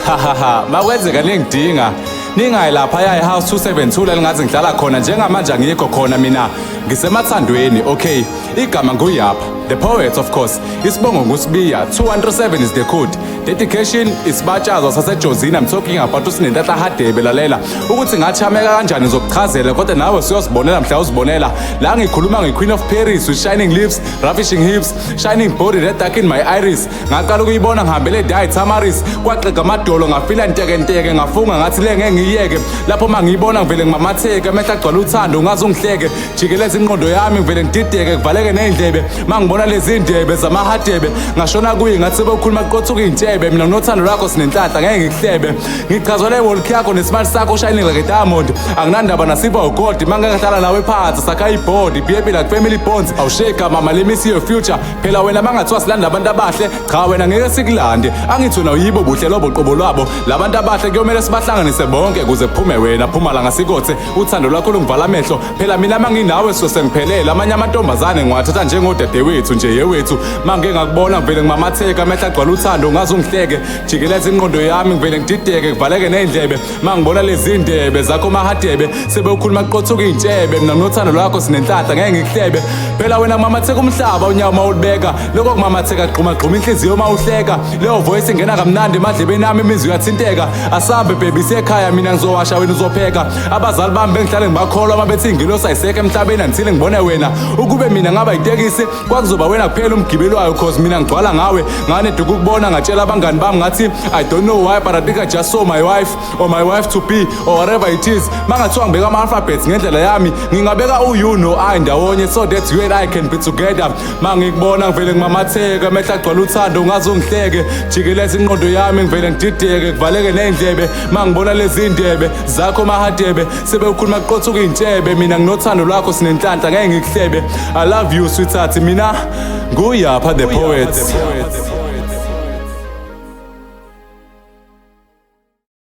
hahaha makwenzeka ningidinga ningayi lapha ehouse 272 lelingathi ngihlala khona njengamanje angikho khona mina ngisemathandweni. Okay, igama nguyapha, the poet of course, isibongo nguSibiya, 2137 is the code. Dedication isibatshazo saseJozini. I'm talking about uSinentatha Hadebe. Lalela ukuthi ngachameka kanjani ngizokuchazela kodwa nawe siyosibonela mhla uzibonela la ngikhuluma ngeQueen of Paris with shining lips, ravishing hips, shining body, red dark in my iris. Ngaqala ukuyibona ngihambele diet Tamaris kwaxega amadolo ngafila nteke ngafunga ngathi le ngeke ngiyeke lapho mangiyibona ngivele ngimamatheke amehla agcwala uthando ngaze ungihleke jikeleza ingqondo yami ngivele ngidideke kuvaleke nezindlebe mangibona lezi ndebe zamahadebe ngashona kuyi ngathi sebokhuluma qothuka intebe mina nothando lwakho Sinenhlanhla ngeke ngikuhlebe ngichazwa le walk yakho nesmart sakho shining like a diamond anginandaba nasiba ugold mangeke ngihlala nawe phansi sakha iboard baby like family bonds awusheka mama let me see your future phela wena mangathiwa silanda abantu abahle cha wena ngeke sikulande angithi wena uyibo buhle lobo qobo lwabo labantu abahle kuyomela sibahlanganise bonke kuze kuphume wena phuma la ngasikothe uthando lwakho lungivala amehlo phela mina manginawe sosengiphelela amanye amantombazane ngiwathatha njengodadewethu nje yewethu mangeke ngakubona ngivele ngimamatheka amehla agcwala uthando ngaze ungihleke jikeleza ingqondo yami ngivele ngidideke kuvaleke nezindlebe mangibona lezi ndebe zakho mahadebe sebeukhuluma qothuka intshebe mina nothando lwakho Sinenhlanhla ngeke ngikuhlebe phela wena ngimamatheka umhlaba unyawo mawulibeka lokho ngimamatheka gquma inhliziyo mawuhleka leyo voice ingena kamnandi emadlebeni ami imizwi yathinteka asambe baby sekhaya mina ngizowasha wena uzopheka abazali bami bengihlale ngibakholwa mabethi ingilosi ayiseke emhlabeni until ngibone wena ukube mina ngaba itekisi kwakuzoba wena kuphela umgibeli wayo cause mina ngigcwala ngawe ngane duku ukubona ngatshela abangani bami ngathi I don't know why but I think I just saw my wife or my wife to be or whatever it is mangathiwa ngibeka ama-alphabets ngendlela yami ngingabeka u-you no I ndawonye so that you and I can be together mangikubona ngivele ngimamatheka amehla agcwala uthando ngaze ungihleke jikeleza ingqondo yami ngivele ngidideke kuvaleke nezindlebe mangibona lezi ndebe zakho mahadebe sebeukhuluma qothuka intshebe mina nginothando lwakho Sinenhlanhla ngeke ngikuhlebe I love you sweetheart mina nguyapha the poet.